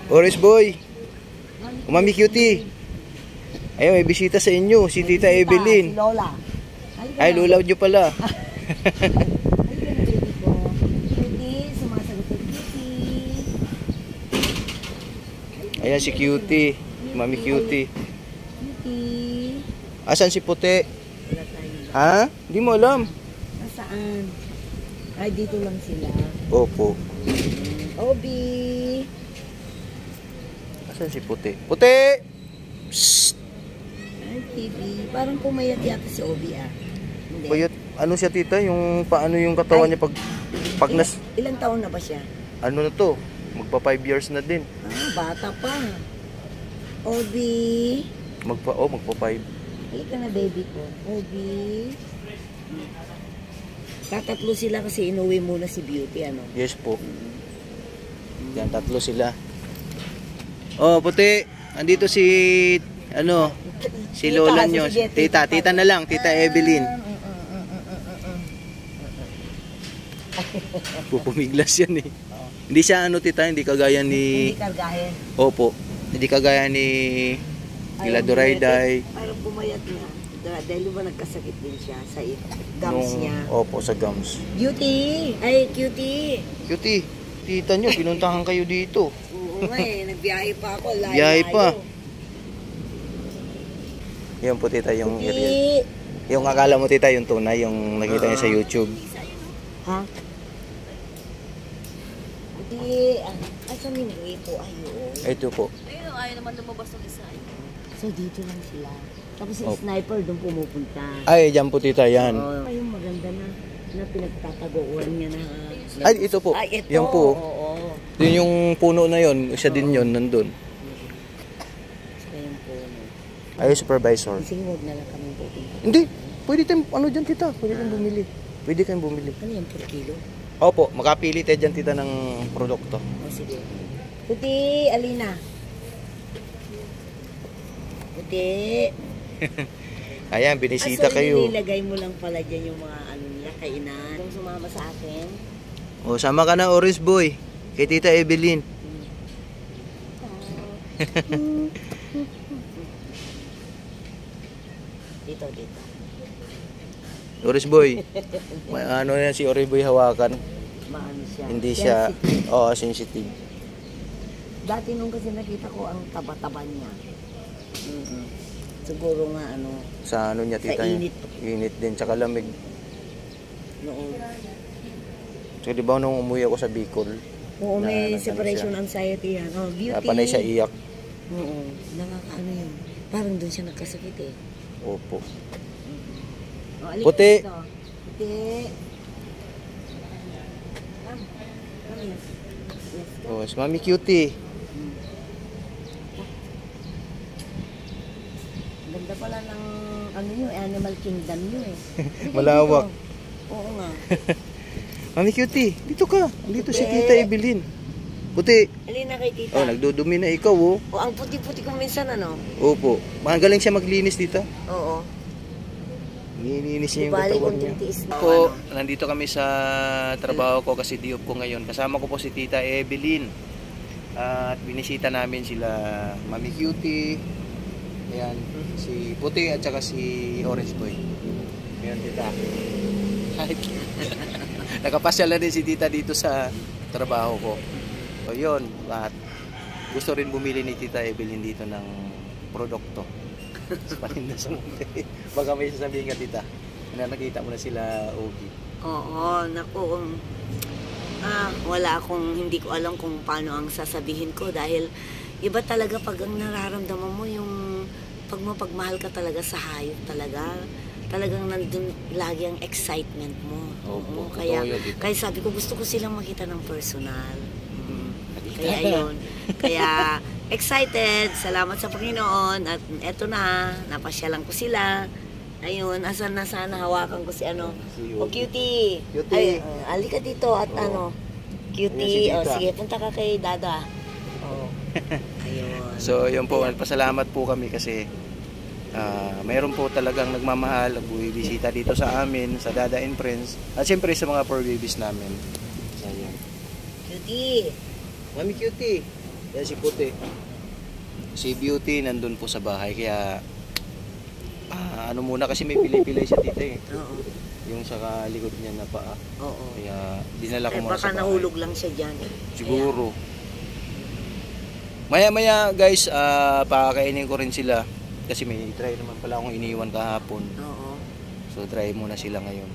Orange Boy. Mami Cutie. Ayun, may bisita sa inyo. Si Tita Evelyn. Si Lola. Ay, lola nyo pala. Halika na, baby ko. Cutie, sumasagot kay Cutie. Ayan si Cutie. Mami Cutie. Cutie. Asan si Puti? Wala tayo. Ha? Hindi mo alam. Nasaan? Ay, dito lang sila. Opo. Obi. Asan si Puti? Puti! Psst! Ay, baby. Parang pumayat yata si Obi ah. Hindi. Puyat, ano siya tita? Yung paano yung katawan niya pag Ilang taon na ba siya? ano na to? Magpa 5 years na din. Ah, bata pa. Obi. Magpa 5. Halika na, baby ko. Obi. Tatatlo sila kasi inuwi muna si Beauty, ano? Yes po. Yan, 3 sila. Oh, Puti. Andito si ano? Si Tita, lola nyo. sige, Tita na lang. Tita Evelyn. Pupumiglas yan eh. Hindi siya ano tita, hindi kagaya ni... Hindi kargahin. Opo. Hindi kagaya ni... Kila Dorayday. Parang pumayat na. Dahil ba nagkasakit din siya sa gums niya. Opo, sa gums. Beauty! Ay, Cutie! Cutie, tita nyo, pinuntahan kayo dito. Oo nga eh, nagbiyahe pa ako. Layo, Biyahe pa. layo. Yan po tita, yung Cutie! yung akala mo tita, yung tunay, yung nakita niya sa YouTube. Ha? Cutie! Asan yung ito? Ayun. Ito po. Ayun, ayaw naman lumabas ng isa. So dito lang sila. Tapos yung Oh. sniper doon pumupunta. Ay, dyan po tita, yan. Ayun maganda na pinagtataguan niya na. Ay, ito po. Ay, ito. Yan po. Oo. Yun yung puno na yun, isa din yun, nandun. Saka yung puno. Ay, supervisor. Sige, huwag na lang kami pupunta. Hindi, pwede tayong, ano dyan tita, pwede kayong bumili. Pwede kayong bumili. Ano yan per kilo? Opo, makapili tayo dyan tita ng produkto. O sige. Puti, Alina. Puti. Ayan, binisita So, kayo. nilagay mo lang pala dyan yung mga ano nila, kainan. Kung sumama sa akin. O, sama ka na, Orange Boy. Kay Tita Evelyn. Dito, dito. Orange Boy. May ano yan si Orange Boy hawakan. Maano siya. Hindi siya, Sensitive. sensitive. Dati nung kasi nakita ko ang taba-taba niya. Siguro nga ano, Sa ano niya tita. Sa init. Init din, tsaka lamig. noon. So, di ba nung umuwi ako sa Bicol, Oo, may nagano separation siya. anxiety yan. Oh, beauty. panay siya iyak. Oo, nakakaano yun. Parang doon siya nagkasakit eh. Opo. Oh, alika Puti. dito. Puti. Yes. Yes. Oh, si Mami Cutie. Ganda pala ng ano yun, Animal Kingdom yun eh. Halika Malawak. dito. Oo nga. Mami Cutie, dito ka. Dito si Puti. Tita Evelyn. Puti. Alina kay tita. Oh, nagdudumi na ikaw, oh. O, ang puti-puti ko minsan ano. Opo. Magaling siya maglinis, tita. Oo. Nilinis niya Di yung bali katawan kung niya. titiis na. Po, nandito kami sa trabaho ko kasi diop ko ngayon. Kasama ko po si Tita Evelyn. At binisita namin sila Mami Cutie. Ayan, si Puti at saka si Orange Boy. Ayan, tita. Nakapasyal na din si tita dito sa trabaho ko. So yun, at gusto rin bumili ni Tita Evelyn dito ng produkto. Sa paninda sa Monte. Baka may sasabihin ka tita. Nakita mo na sila Ogie. Oo, naku. Wala akong, hindi ko alam kung paano ang sasabihin ko dahil iba talaga pag ang nararamdaman mo yung pagmahal ka talaga sa hayop talaga. Talagang nandun lagi ang excitement mo. Opo, Kaya, totoo yun, tita. kaya sabi ko gusto ko silang makita ng personal. Kaya ayun. Kaya excited. Salamat sa Panginoon. At eto na. Napasyalan ko sila. Ayun. Asan na sana hawakan ko si ano. Si O cutie. Cutie. Ay, alika dito at ano. Cutie. Ayan si O tita. sige, punta ka kay Dada. O. Ayun. So yun po, pasalamat po kami kasi mayroon po talagang nagmamahal, nagbibisita dito sa amin, sa Dada and Friends. At siyempre sa mga fur babies namin. So, yun. Cutie. Mami Cutie. Yan si Puti. Si Beauty nandun po sa bahay. Kaya, ano muna kasi may pilay-pilay siya tita eh. Oo. Yung sa likod niya na paa. Oo. Kaya, dinala ko Eh, muna baka sa bahay. nahulog lang siya dyan. Siguro. Maya-maya guys, pakakainin ko rin sila. Kasi may try naman pala akong iniwan kahapon. Oo. So, try muna sila ngayon.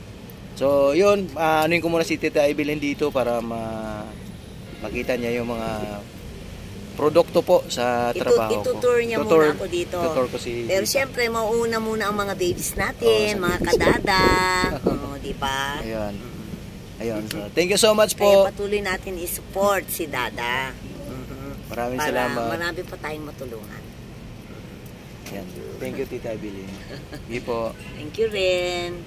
So, yun. Anuin ko muna si Tita Evelyn dito para makita niya yung mga produkto po sa trabaho ko. Itutour niya muna ako dito. Tutor ko si Pero Tita. siyempre, mauuna muna ang mga babies natin, Oo, sa mga babies. kadada. Oo, di ba? Ayan. Ayun. So, thank you so much Kaya po. patuloy natin i-support si Dada. Maraming Para salamat. marami pa tayong matulungan. Ayan. Thank you, Tita Evelyn. Hindi po. Thank you rin.